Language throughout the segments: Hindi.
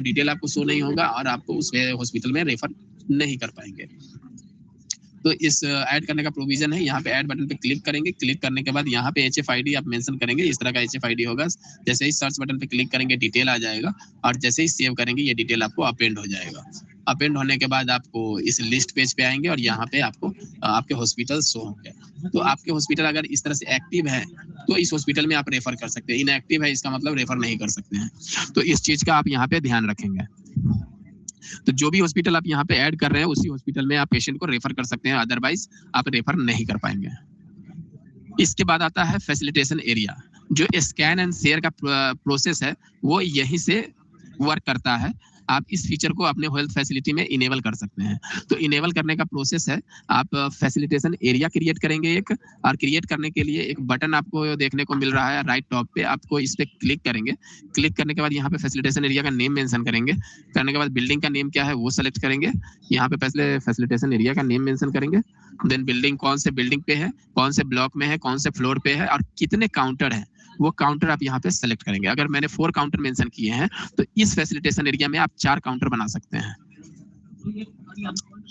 डिटेल आपको शो नहीं होगा और आपको उस हॉस्पिटल में रेफर नहीं कर पाएंगे। तो इस ऐड करने का प्रोविजन है, यहाँ पे ऐड बटन पे क्लिक करेंगे। क्लिक करने के बाद यहाँ पे HFID आप मेंशन करेंगे, इस तरह का HFID होगा। जैसे ही सर्च बटन पे क्लिक करेंगे डिटेल आ जाएगा और जैसे ही सेव करेंगे ये डिटेल आपको अपेंड हो जाएगा। अपेंड होने के बाद आपको इस लिस्ट पेज पे आएंगे और यहाँ पे आपको आपके हॉस्पिटल शो होंगे। तो आपके हॉस्पिटल अगर इस तरह से एक्टिव है तो इस हॉस्पिटल में आप रेफर कर सकते हैं। इनएक्टिव है इसका मतलब रेफर नहीं कर सकते हैं। तो इस चीज का आप यहाँ पे ध्यान रखेंगे। तो जो भी हॉस्पिटल आप यहाँ पे ऐड कर रहे हैं उसी हॉस्पिटल में आप पेशेंट को रेफर कर सकते हैं, अदरवाइज आप रेफर नहीं कर पाएंगे। इसके बाद आता है फैसिलिटेशन एरिया। जो स्कैन एंड शेयर का प्रोसेस है वो यहीं से वर्क करता है। आप इस फीचर को अपने हेल्थ फैसिलिटी में इनेबल कर सकते हैं। तो इनेबल करने का प्रोसेस है, आप फैसिलिटेशन एरिया क्रिएट करेंगे एक, और क्रिएट करने के लिए एक बटन आपको देखने को मिल रहा है राइट टॉप पे, आपको इस पे क्लिक करेंगे। क्लिक करने के बाद यहाँ पे फैसिलिटेशन एरिया का नेम मेंशन करेंगे। करने के बाद बिल्डिंग का नेम क्या है वो सेलेक्ट करेंगे। यहाँ पे पहले फैसिलिटेशन एरिया का नेम मेंशन करेंगे, देन बिल्डिंग कौन से बिल्डिंग पे है, कौन से ब्लॉक में है, कौन से फ्लोर पे है और कितने काउंटर है वो काउंटर आप यहाँ पे सेलेक्ट करेंगे। अगर मैंने 4 काउंटर मेंशन किए हैं तो इस फैसिलिटेशन एरिया में आप 4 काउंटर बना सकते हैं।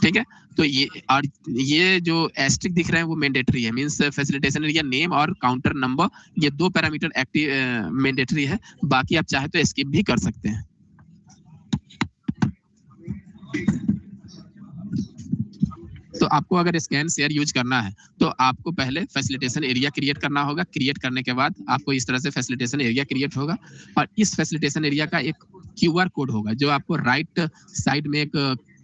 ठीक है, तो ये जो एस्ट्रिक दिख रहे हैं वो मैंडेटरी है, मींस फैसिलिटेशन एरिया नेम और काउंटर नंबर ये 2 पैरामीटर एक्टिव मैंडेटरी है। बाकी आप चाहे तो स्किप भी कर सकते हैं। तो आपको अगर स्कैन शेयर यूज करना है तो आपको पहले फैसिलिटेशन एरिया क्रिएट करना होगा। क्रिएट करने के बाद आपको इस तरह से फैसिलिटेशन एरिया क्रिएट होगा और इस फैसिलिटेशन एरिया का एक QR कोड होगा जो आपको राइट साइड में एक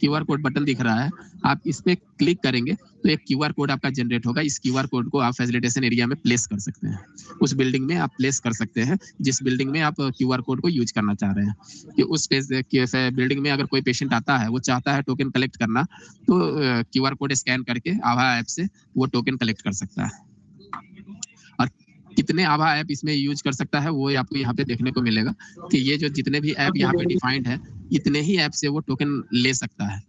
QR कोड बटन दिख रहा है, आप इस पे क्लिक करेंगे तो एक QR कोड आपका जनरेट होगा। इस QR कोड को आप फैसिलिटेशन एरिया में प्लेस कर सकते हैं। उस बिल्डिंग में आप प्लेस कर सकते हैं जिस बिल्डिंग में आप QR कोड को यूज करना चाह रहे हैं। कि उस बिल्डिंग में अगर कोई पेशेंट आता है वो चाहता है टोकन कलेक्ट करना, तो QR कोड स्कैन करके आभा ऐप से वो टोकन कलेक्ट कर सकता है। और कितने आभा ऐप इसमें यूज कर सकता है वो आपको यहाँ पे देखने को मिलेगा कि ये जो जितने भी ऐप यहाँ पे डिफाइंड है इतने ही ऐप से वो टोकन ले सकता है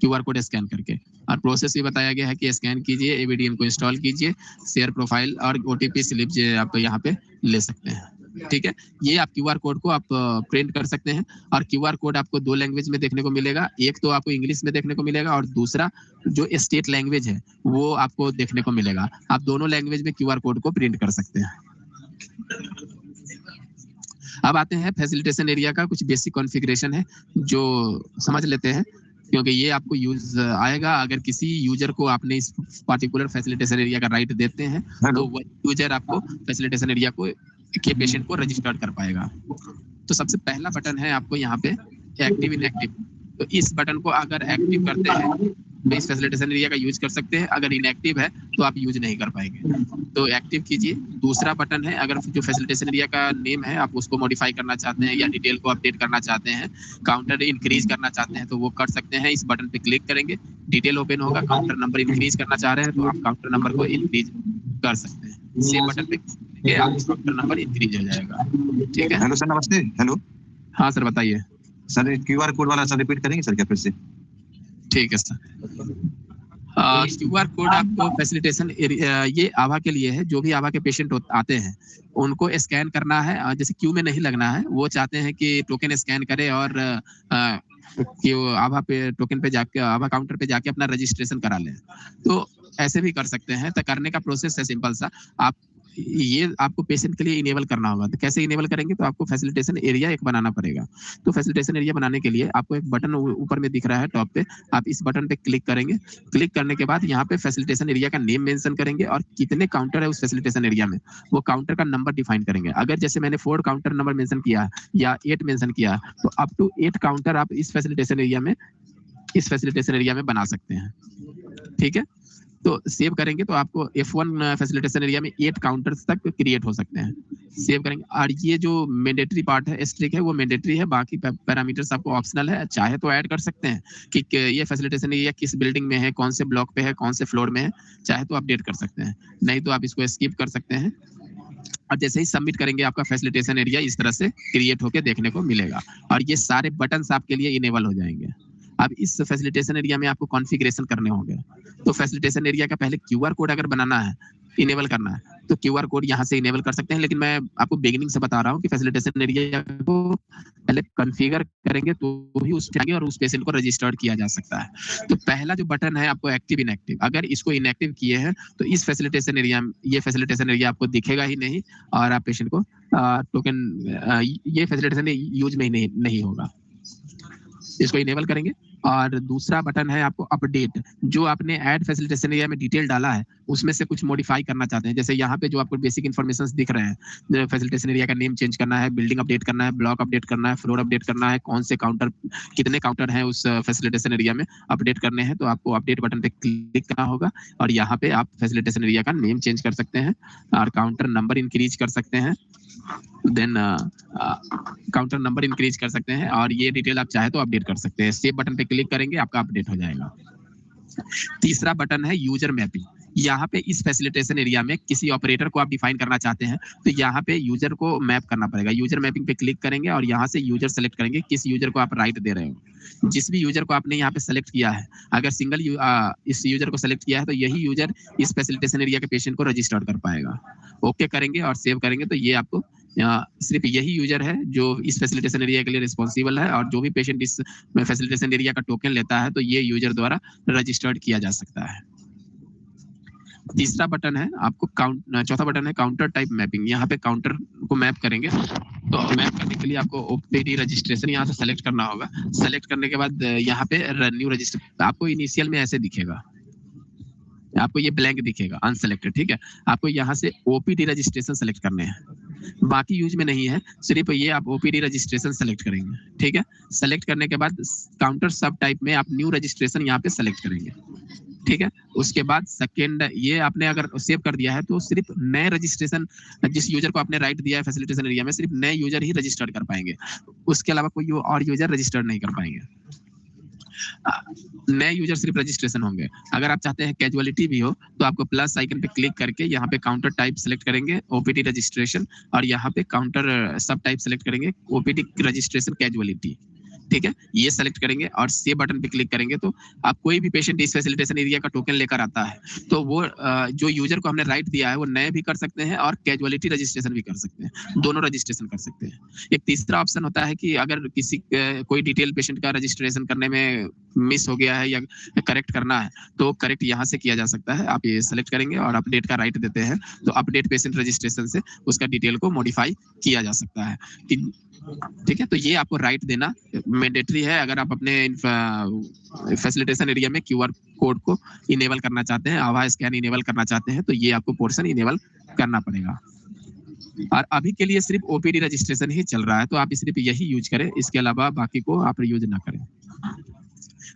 QR कोड स्कैन करके। और प्रोसेस भी बताया गया है कि स्कैन कीजिए, ABDM को इंस्टॉल कीजिए, शेयर प्रोफाइल और OTP स्लिप जो आप यहाँ पे ले सकते हैं। ठीक है, ये आप QR कोड को आप प्रिंट कर सकते हैं और QR कोड आपको 2 लैंग्वेज में देखने को मिलेगा। एक तो आपको इंग्लिश में देखने को मिलेगा और दूसरा जो स्टेट लैंग्वेज है वो आपको देखने को मिलेगा। आप दोनों लैंग्वेज में QR कोड को प्रिंट कर सकते हैं। अब आते हैं फैसिलिटेशन एरिया का कुछ बेसिक कॉन्फ़िगरेशन है जो समझ लेते हैं, क्योंकि ये आपको यूज आएगा अगर किसी यूजर को आपने इस पार्टिकुलर फैसिलिटेशन एरिया का राइट देते हैं तो वो यूजर आपको फैसिलिटेशन एरिया को के पेशेंट को रजिस्टर्ड कर पाएगा। तो सबसे पहला बटन है आपको यहाँ पे एक्टिव इनएक्टिव। तो इस बटन को अगर एक्टिव करते हैं तो इस फैसिलिटेशन एरिया का यूज कर सकते हैं, अगर इनएक्टिव है तो आप यूज नहीं कर पाएंगे। तो एक्टिव कीजिए। दूसरा बटन है, अगर जो फैसिलिटेशन एरिया का नेम है आप उसको मॉडिफाई करना चाहते हैं या डिटेल को अपडेट करना चाहते हैं, काउंटर इंक्रीज करना चाहते हैं तो वो कर सकते हैं। इस बटन पे क्लिक करेंगे, डिटेल ओपन होगा। काउंटर नंबर इंक्रीज करना चाह रहे हैं तो आप काउंटर नंबर को इंक्रीज कर सकते हैं। सेम बटन पे क्लिक आपका काउंटर नंबर इंक्रीज हो जाएगा। ठीक है। हेलो सर, नमस्ते। हेलो हाँ सर, बताइए सर। QR कोड वाला सर रिपीट करेंगे सर क्या फिर से? ठीक है सर। QR कोड आपको फैसिलिटेशन एरिया, ये आभा के लिए है। जो भी आभा के पेशेंट आते हैं उनको स्कैन करना है, जैसे क्यू में नहीं लगना है। वो चाहते हैं कि टोकन स्कैन करे और कि वो आभा पे टोकन पे जाके आभा काउंटर पे जाके अपना रजिस्ट्रेशन करा लें, तो ऐसे भी कर सकते हैं। तो करने का प्रोसेस है सिंपल सा। आप ये आपको पेशेंट के लिए इनेबल करना होगा। तो कैसे इनेबल करेंगे, तो आपको फैसिलिटेशन एरिया एक बनाना पड़ेगा। तो फैसिलिटेशन एरिया बनाने के लिए आपको एक बटन ऊपर में दिख रहा है टॉप पे, आप इस बटन पे क्लिक करेंगे। क्लिक करने के बाद यहाँ पे फैसिलिटेशन एरिया का नेम मेंशन करेंगे और कितने काउंटर है उस फैसिलिटेशन एरिया में वो काउंटर का नंबर डिफाइन करेंगे। अगर जैसे मैंने 4 काउंटर नंबर मेंशन किया या 8 मेंशन किया तो अप टू 8 काउंटर आप इस फैसिलिटेशन एरिया में बना सकते हैं। ठीक है, तो सेव करेंगे तो आपको F1 फैसिलिटेशन एरिया में 8 काउंटर्स तक क्रिएट हो सकते हैं। सेव करेंगे। और ये जो मैंडेटरी पार्ट है, स्ट्रिक है, वो मैंडेटरी है। बाकी पैरामीटर्स आपको ऑप्शनल है, चाहे तो ऐड कर सकते हैं कि ये फैसिलिटेशन एरिया किस बिल्डिंग में है, कौन से ब्लॉक पे है, कौन से फ्लोर में है, चाहे तो अपडेट कर सकते हैं। नहीं तो आप इसको स्किप कर सकते हैं। और जैसे ही सबमिट करेंगे आपका फैसिलिटेशन एरिया इस तरह से क्रिएट होकर देखने को मिलेगा और ये सारे बटन्स आपके लिए इनेबल हो जाएंगे। अब इस फैसिलिटेशन एरिया में आपको कॉन्फ़िगरेशन करने होंगे। तो फैसिलिटेशन एरिया का पहले QR कोड अगर बनाना है इनेबल करना है तो क्यूआर कोड यहाँ से इनेबल कर सकते हैं, लेकिन मैं आपको बिगिनिंग से बता रहा हूँ कि फैसिलिटेशन एरिया को पहले कॉन्फ़िगर करेंगे तो ही उस जाएंगे और उस पेशेंट को रजिस्टर्ड किया जा सकता है। तो पहला जो बटन है आपको एक्टिव इनएक्टिव, अगर इसको इनएक्टिव किए हैं तो इस फैसिलिटेशन एरिया ये फैसिलिटेशन एरिया आपको दिखेगा ही नहीं और आप पेशेंट को टोकन ये फैसिलिटेशन यूज में ही नहीं होगा। इसको इनेबल करेंगे। और दूसरा बटन है आपको अपडेट, जो आपने ऐड फैसिलिटेशन एरिया में डिटेल डाला है उसमें से कुछ मॉडिफाई करना चाहते हैं, जैसे यहाँ पे जो आपको बेसिक इन्फॉर्मेशन दिख रहे हैं, फैसिलिटेशन एरिया का नेम चेंज करना है, बिल्डिंग अपडेट करना है, ब्लॉक अपडेट करना है, फ्लोर अपडेट करना है, कौन से काउंटर कितने काउंटर हैं उस फैसिलिटेशन एरिया में अपडेट करने हैं, तो आपको अपडेट बटन पे क्लिक करना होगा और यहाँ पे आप फैसिलिटेशन एरिया का नेम चेंज कर सकते हैं और काउंटर नंबर इंक्रीज कर सकते हैं, देन काउंटर नंबर इंक्रीज कर सकते हैं और ये डिटेल आप चाहे तो अपडेट कर सकते हैं। सेव बटन पे क्लिक करेंगे आपका अपडेट हो जाएगा। तीसरा बटन है यूजर मैपिंग। यहाँ पे इस फैसिलिटेशन एरिया में किसी ऑपरेटर को आप डिफाइन करना चाहते हैं तो यहाँ पे यूजर को मैप करना पड़ेगा। यूजर मैपिंग पे क्लिक करेंगे और यहाँ से यूजर सेलेक्ट करेंगे किस यूजर को आप राइट दे रहे हो। जिस भी यूजर को आपने यहाँ पे सेलेक्ट किया है, अगर सिंगल इस यूजर को सेलेक्ट किया है तो यही यूजर इस फैसिलिटेशन एरिया के पेशेंट को रजिस्टर्ड कर पाएगा। ओके करेंगे और सेव करेंगे तो ये आपको सिर्फ यही यूजर है जो इस फैसिलिटेशन एरिया के लिए रिस्पॉन्सिबल है और जो भी पेशेंट इस फैसिलिटेशन एरिया का टोकन लेता है तो ये यूजर द्वारा रजिस्टर्ड किया जा सकता है। तीसरा बटन है आपको चौथा बटन है काउंटर टाइप मैपिंग। यहाँ पे काउंटर को मैप करेंगे तो मैप करने के लिए आपको ओपीडी रजिस्ट्रेशन यहाँ से सेलेक्ट करना होगा। सेलेक्ट करने के बाद यहाँ पे न्यू रजिस्टर आपको इनिशियल में ऐसे दिखेगा, आपको ये ब्लैंक दिखेगा अनसेलेक्टेड, ठीक है। आपको यहाँ से ओपीडी रजिस्ट्रेशन सेलेक्ट करने हैं, बाकी यूज में नहीं है, सिर्फ ये आप ओपीडी रजिस्ट्रेशन सेलेक्ट करेंगे, ठीक है। सेलेक्ट करने के बाद काउंटर सब टाइप में आप न्यू रजिस्ट्रेशन यहाँ पे सेलेक्ट करेंगे, ठीक है। उसके बाद सेकेंड ये आपने अगर सेव कर दिया है तो सिर्फ नए रजिस्ट्रेशन जिस यूजर को आपने राइट दिया है फैसिलिटेशन एरिया में सिर्फ नए यूजर ही रजिस्टर्ड कर पाएंगे, उसके अलावा कोई और यूजर रजिस्टर्ड नहीं कर पाएंगे। नए यूजर सिर्फ रजिस्ट्रेशन होंगे। अगर आप चाहते हैं कैजुअलिटी भी हो तो आपको प्लस आइकन पे क्लिक करके यहाँ पे काउंटर टाइप सेलेक्ट करेंगे ओपीडी रजिस्ट्रेशन और यहाँ पे काउंटर सब टाइप सेलेक्ट करेंगे ओपीडी रजिस्ट्रेशन कैजुअलिटी, ठीक है। ये सेलेक्ट करेंगे और सेव बटन पे क्लिक करेंगे तो आप कोई भी पेशेंट इस फैसिलिटेशन एरिया का टोकन लेकर आता है तो वो जो यूजर को हमने राइट दिया है वो नए भी कर सकते हैं और कैजुअलिटी रजिस्ट्रेशन भी कर सकते हैं, दोनों रजिस्ट्रेशन कर सकते हैं। एक तीसरा ऑप्शन होता है कि अगर किसी कोई डिटेल पेशेंट का रजिस्ट्रेशन करने में मिस हो गया है या करेक्ट करना है तो करेक्ट यहाँ से किया जा सकता है। आप ये सेलेक्ट करेंगे और अपडेट का राइट देते हैं तो अपडेट पेशेंट रजिस्ट्रेशन से उसका डिटेल को मॉडिफाई किया जा सकता है, ठीक है। तो ये आपको राइट देना मैंडेटरी है अगर आप अपने फैसिलिटेशन एरिया में क्यूआर कोड को इनेबल करना चाहते हैं, आवाज स्कैन इनेबल करना चाहते हैं तो ये आपको पोर्शन इनेबल करना पड़ेगा। और अभी के लिए सिर्फ ओपीडी रजिस्ट्रेशन ही चल रहा है तो आप सिर्फ यही यूज करें, इसके अलावा बाकी को आप यूज ना करें।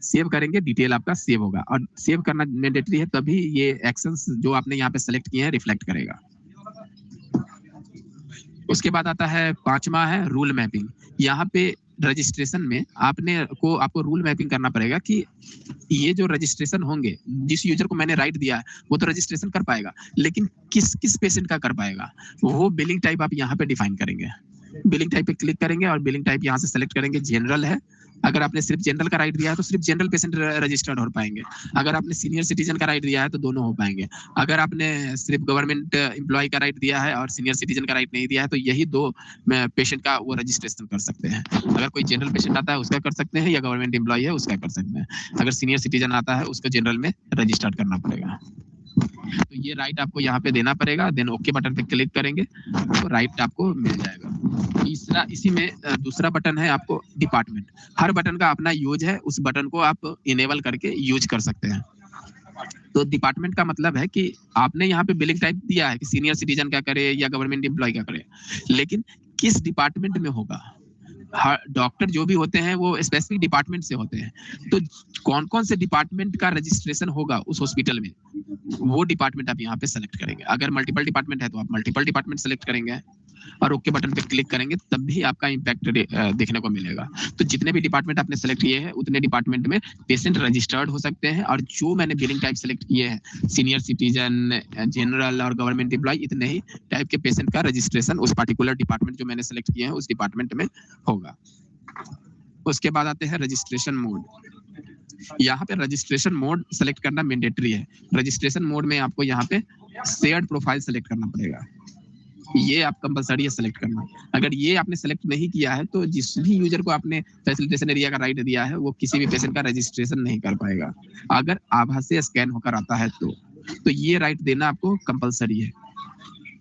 सेव करेंगे डिटेल आपका सेव होगा और सेव करना मैंडेटरी है तभी ये एक्शंस जो आपने यहाँ पे सेलेक्ट किए हैं रिफ्लेक्ट करेगा। उसके बाद आता है पांचवा है रूल मैपिंग। यहाँ पे रजिस्ट्रेशन में आपको रूल मैपिंग करना पड़ेगा कि ये जो रजिस्ट्रेशन होंगे जिस यूजर को मैंने राइट दिया है वो तो रजिस्ट्रेशन कर पाएगा लेकिन किस किस पेशेंट का कर पाएगा वो बिलिंग टाइप आप यहाँ पे डिफाइन करेंगे। बिलिंग टाइप पे क्लिक करेंगे और बिलिंग टाइप यहाँ से सेलेक्ट करेंगे जनरल है। अगर आपने सिर्फ जनरल का राइट दिया है तो सिर्फ जनरल पेशेंट रजिस्टर्ड हो पाएंगे। अगर आपने सीनियर सिटीजन का राइट दिया है तो दोनों हो पाएंगे। अगर आपने सिर्फ गवर्नमेंट एम्प्लॉय का राइट दिया है और सीनियर सिटीजन का राइट नहीं दिया है तो यही दो पेशेंट का वो रजिस्ट्रेशन कर सकते हैं। अगर कोई जनरल पेशेंट आता है उसका कर सकते हैं या गवर्नमेंट एम्प्लॉय है उसका कर सकते हैं। अगर सीनियर सिटीजन आता है उसको जनरल में रजिस्टर्ड करना पड़ेगा। तो ये राइट आपको यहाँ पे देना पड़ेगा, देन ओके बटन पे क्लिक करेंगे तो राइट आपको मिल जाएगा। तीसरा इसी में दूसरा बटन है आपको डिपार्टमेंट। हर बटन का अपना यूज है, उस बटन को आप इनेबल करके यूज कर सकते हैं। तो डिपार्टमेंट का मतलब है कि आपने यहाँ पे बिलिंग टाइप दिया है कि सीनियर सिटीजन क्या करे या गवर्नमेंट एम्प्लॉय क्या करे, लेकिन किस डिपार्टमेंट में होगा। डॉक्टर जो भी होते हैं वो स्पेसिफिक डिपार्टमेंट से होते हैं तो कौन कौन से डिपार्टमेंट का रजिस्ट्रेशन होगा उस हॉस्पिटल में वो डिपार्टमेंट आप यहाँ पे सेलेक्ट करेंगे। अगर मल्टीपल डिपार्टमेंट है तो आप मल्टीपल डिपार्टमेंट सेलेक्ट करेंगे और ओके बटन पे क्लिक करेंगे तब भी आपका इम्पैक्ट देखने को मिलेगा। तो जितने भी डिपार्टमेंट आपने सेलेक्ट किए हैं उतने डिपार्टमेंट में पेशेंट रजिस्टर्ड हो सकते हैं और जो मैंने बिलिंग टाइप सेलेक्ट किए हैं सीनियर सिटीजन, जनरल और गवर्नमेंट एम्प्लॉय इतने ही टाइप के पेशेंट का रजिस्ट्रेशन उस पार्टिकुलर डिपार्टमेंट जो मैंने सेलेक्ट किए हैं उस डिपार्टमेंट में होगा। उसके बाद आते हैं रजिस्ट्रेशन मोड। यहाँ पे रजिस्ट्रेशन मोड सेलेक्ट करना मैंडेटरी है। रजिस्ट्रेशन मोड में आपको यहाँ पे शेयर्ड प्रोफाइल सेलेक्ट करना पड़ेगा। ये आप कंपलसरी है सेलेक्ट करना। अगर ये आपने सेलेक्ट नहीं किया है तो जिस भी यूजर को आपने फैसिलिटेशन एरिया का राइट दिया है वो किसी भी पेशेंट का रजिस्ट्रेशन नहीं कर पाएगा। अगर आभास से स्कैन होकर आता है तो ये राइट देना आपको कंपलसरी है।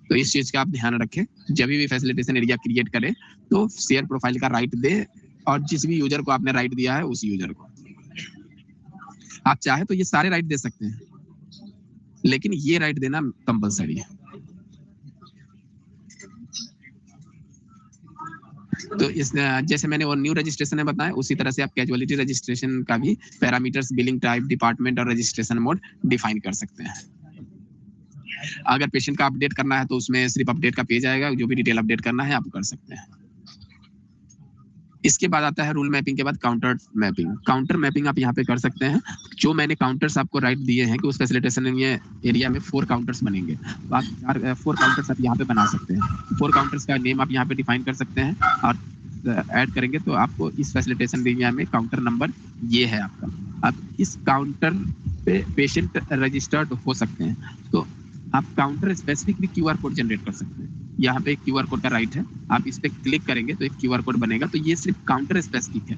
तो इस चीज का आप ध्यान रखें, जब भी फैसिलिटेशन एरिया क्रिएट करें तो शेयर प्रोफाइल का राइट दे और जिस भी यूजर को आपने राइट दिया है उस यूजर को। आप चाहे तो ये सारे राइट दे सकते हैं, लेकिन ये राइट देना कंपलसरी है। तो इस जैसे मैंने वो न्यू रजिस्ट्रेशन में बताया, उसी तरह से आप कैजुअलिटी रजिस्ट्रेशन का भी पैरामीटर्स, बिलिंग टाइप, डिपार्टमेंट और रजिस्ट्रेशन मोड डिफाइन कर सकते हैं। अगर पेशेंट का अपडेट करना है तो उसमें सिर्फ अपडेट का पेज आएगा, जो भी डिटेल अपडेट करना है आप कर सकते हैं। इसके बाद आता है रूल मैपिंग के बाद काउंटर मैपिंग। काउंटर मैपिंग आप यहाँ पे कर सकते हैं। जो मैंने काउंटर्स आपको राइट दिए हैं कि उस फैसिलिटेशन एरिया में 4 काउंटर्स बनेंगे, तो आप 4 काउंटर्स आप यहाँ पे बना सकते हैं। 4 काउंटर्स का नेम आप यहाँ पे डिफाइन कर सकते हैं और ऐड करेंगे तो आपको इस फैसिलिटेशन एरिया में काउंटर नंबर ये है आपका। अब इस काउंटर पे पेशेंट रजिस्टर्ड हो सकते हैं, तो आप काउंटर स्पेसिफिक भी क्यूआर कोड जनरेट कर सकते हैं। यहाँ पे क्यूआर कोड का राइट है, आप इस पे क्लिक करेंगे तो एक क्यूआर कोड बनेगा। तो ये सिर्फ काउंटर स्पेसिफिक है।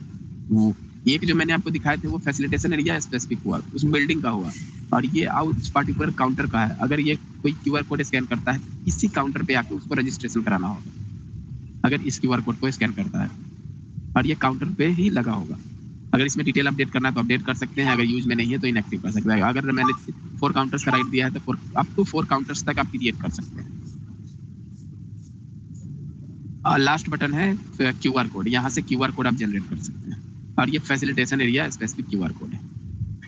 वो एक जो मैंने आपको दिखाए थे वो फैसिलिटेशन एरिया स्पेसिफिक हुआ, उस बिल्डिंग का हुआ, और ये उस पर्टिकुलर काउंटर का है। अगर ये कोई क्यूआर कोड स्कैन करता है, इसी काउंटर पे आके उसको रजिस्ट्रेशन कराना होगा। अगर इस क्यूआर कोड को स्कैन करता है और ये काउंटर पे ही लगा होगा। अगर इसमें डिटेल अपडेट करना है तो अपडेट कर सकते हैं, अगर यूज में नहीं है तो इनएक्टिव कर सकते हैं। अगर मैंने 4 काउंटर्स का राइट दिया है तो अप टू 4 काउंटर्स तक आप क्रिएट कर सकते हैं। लास्ट बटन है क्यूआर कोड, यहाँ से क्यूआर कोड आप जनरेट कर सकते हैं और ये facilitation area specific QR code है।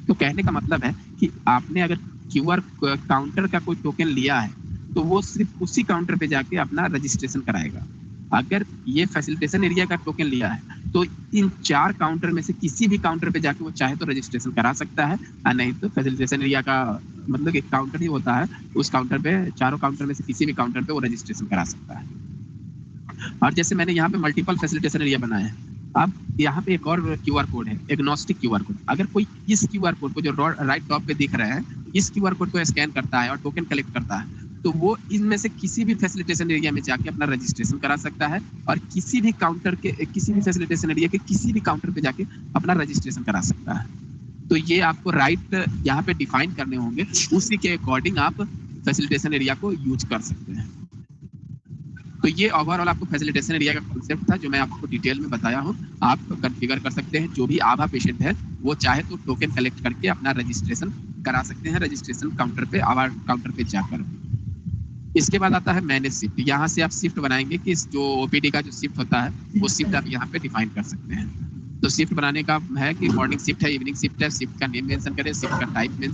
तो कहने का मतलब है कि आपने अगर क्यूआर काउंटर का कोई टोकन लिया है तो वो सिर्फ उसी काउंटर पे जाके अपना रजिस्ट्रेशन कराएगा। अगर ये फैसिलिटेशन एरिया का टोकन लिया है तो इन 4 काउंटर में से किसी भी काउंटर पे जाके वो चाहे तो रजिस्ट्रेशन करा सकता है, और नहीं तो फैसिलिटेशन एरिया का मतलब एक काउंटर ही होता है, उस काउंटर पे 4 काउंटर में से किसी भी काउंटर पे वो रजिस्ट्रेशन करा सकता है। और जैसे मैंने यहाँ पे मल्टीपल फैसिलिटेशन एरिया बनाया है, अब यहाँ पे एक और क्यूआर कोड है, एग्नोस्टिक क्यूआर कोड। अगर कोई इस क्यूआर कोड को जो राइट टॉप पे दिख रहा है, इस क्यूआर कोड को स्कैन करता है और टोकन कलेक्ट करता है, तो वो इनमें से किसी भी फैसिलिटेशन एरिया में जाके अपना रजिस्ट्रेशन करा सकता है और किसी भी काउंटर के किसी भी फैसिलिटेशन एरिया के किसी भी काउंटर पे जाके अपना रजिस्ट्रेशन करा सकता है। तो ये आपको राइट यहाँ पे डिफाइन करने होंगे, उसी के अकॉर्डिंग आप फैसिलिटेशन एरिया को यूज कर सकते हैं। तो ये ओवरऑल आपको फैसिलिटेशन एरिया का कॉन्सेप्ट था जो मैं आपको डिटेल में बताया हूँ। आप कॉन्फ़िगर कर सकते हैं, जो भी आभा पेशेंट है वो चाहे तो टोकन कलेक्ट करके अपना रजिस्ट्रेशन करा सकते हैं रजिस्ट्रेशन काउंटर पे, आभा काउंटर पे जाकर। इसके बाद आता है मैनेज शिफ्ट। यहाँ से आप शिफ्ट बनाएंगे कि जो ओपीडी का जो शिफ्ट होता है वो शिफ्ट आप यहाँ पे डिफाइन कर सकते हैं। तो शिफ्ट बनाने का है कि मॉर्निंग शिफ्ट है, इवनिंग शिफ्ट है, शिफ्ट का नेम मेंशन करें, शिफ्ट का टाइप